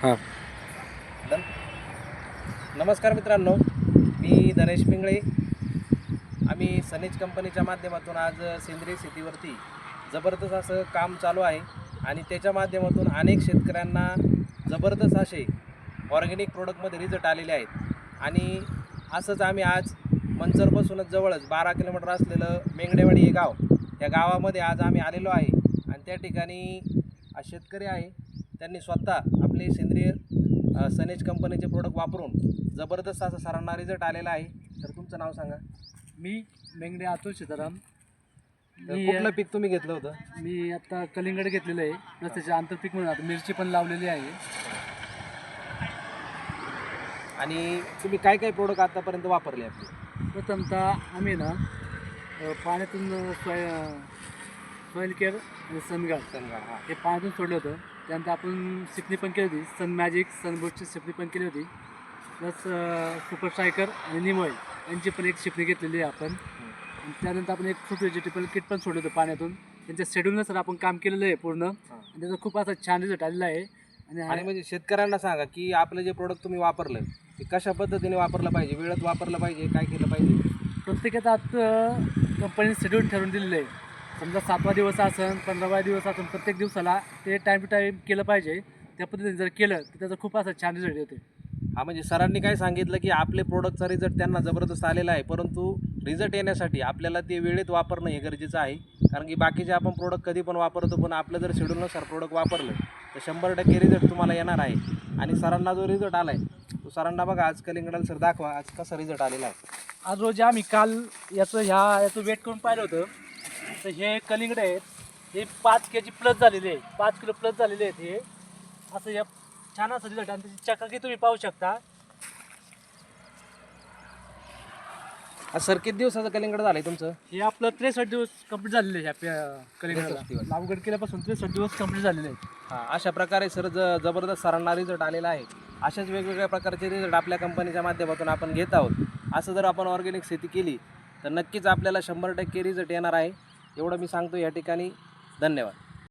हां. नमस्कार मित्रांनो, मी धनेश पिंगळे. आम्ही सनेज कंपनीच्या माध्यमातून आज सेंद्रिय शेतीवरती जबरदस्त असं काम चालू आहे आणि त्याच्या माध्यमातून अनेक शेतकऱ्यांना जबरदस्त असे ऑर्गॅनिक प्रोडक्टमध्ये रिझल्ट आलेले आहेत. आणि असंच आम्ही आज मंचरपासूनच जवळच 12 किलोमीटर असलेलं मेंगडेवाडी हे गाव, या गावामध्ये आज आम्ही आलेलो आहे. आणि त्या ठिकाणी शेतकरी आहे, त्यांनी स्वतः आपले सेंद्रिय सनेज कंपनीचे प्रोडक्ट वापरून जबरदस्त असा सरांना रिझल्ट आलेला आहे. तर तुमचं नाव सांगा. मी मेंगडे अतुल सीताराम. तर कुठलं पीक तुम्ही घेतलं होतं? मी आता कलिंगड घेतलेलं आहे, प्लस त्याचे आंतरपीक म्हणून आता मिरची पण लावलेली आहे. आणि तुम्ही काय काय प्रोडक्ट आतापर्यंत वापरले आपले? प्रथमतः आम्ही ना पाण्यातून सॉईल केअर आणि सनगार्ड हां. हे पाण्यातून सोडलं होतं. त्यानंतर आपण शिपणी पण केली होती, सन मॅजिक सनबूटची शिपणी पण केली होती, प्लस सुपर स्ट्रायकर आणि निम ऑइल यांची पण एक शिपणी घेतलेली आहे आपण. आणि त्यानंतर आपण एक फ्रूट व्हेजिटेबल किट पण सोडलं होतं पाण्यातून. त्यांच्या शेड्यूलनुसार आपण काम केलेलं आहे पूर्ण, आणि त्याचा खूप असा छान रिझल्ट आलेला आहे. आणि म्हणजे शेतकऱ्यांना सांगा की आपलं जे प्रोडक्ट तुम्ही वापरलं ते कशा पद्धतीने वापरलं पाहिजे, वेळेत वापरलं पाहिजे, काय केलं पाहिजे? प्रत्येकाचा कंपनीने शेड्यूल ठरवून दिलेलं आहे. समजा 7वा दिवस असेल, 15वा दिवस असेल, प्रत्येक दिवसाला ते टाईम टू टाईम केलं पाहिजे. त्या पद्धतीने जर केलं तर त्याचा खूप असा छान रिझल्ट येतो. हा, म्हणजे सरांनी काय सांगितलं की आपले प्रोडक्टचा रिझल्ट त्यांना जबरदस्त आलेला आहे, परंतु रिझल्ट येण्यासाठी आपल्याला ते वेळेत वापरणं हे गरजेचं आहे. कारण की बाकीचे आपण प्रोडक्ट कधी पण वापरतो, पण आपलं जर शेड्यूलनुसार प्रोडक्ट वापरलं तर 100% रिझल्ट तुम्हाला येणार आहे. आणि सरांना जो रिझल्ट आला आहे तो सरांना बघा, आज कलिंगडाला सर दाखवा आज कसा रिझल्ट आलेला आहे. आज रोजी आम्ही काल याचं वेट करून पाहिलं होतं. तर हे कलिंगड आहेत, हे 5 kg प्लस झालेले आहे, 5 किलो प्लस झालेले आहेत. हे असं या छान असं रिझल्ट, आणि त्याची चकाकी तुम्ही पाहू शकता. आज सर किती दिवसाचं कलिंगड झालं आहे तुमचं? हे आपलं 63 दिवस कंप्लीट झालेले आहे. ह्या कलिंगडाला 63 दिवस. लागवड केल्यापासून 63 दिवस कंप्लीट झालेले आहेत. हां, अशा प्रकारे सर जबरदस्त सरांना रिझल्ट आलेला आहे. अशाच वेगवेगळ्या प्रकारचे रिझल्ट आपल्या कंपनीच्या माध्यमातून आपण घेत आहोत. असं जर आपण ऑर्गॅनिक शेती केली तर नक्कीच आपल्याला 100% रिझल्ट येणार आहे, एवढं मी सांगतो या ठिकाणी. धन्यवाद.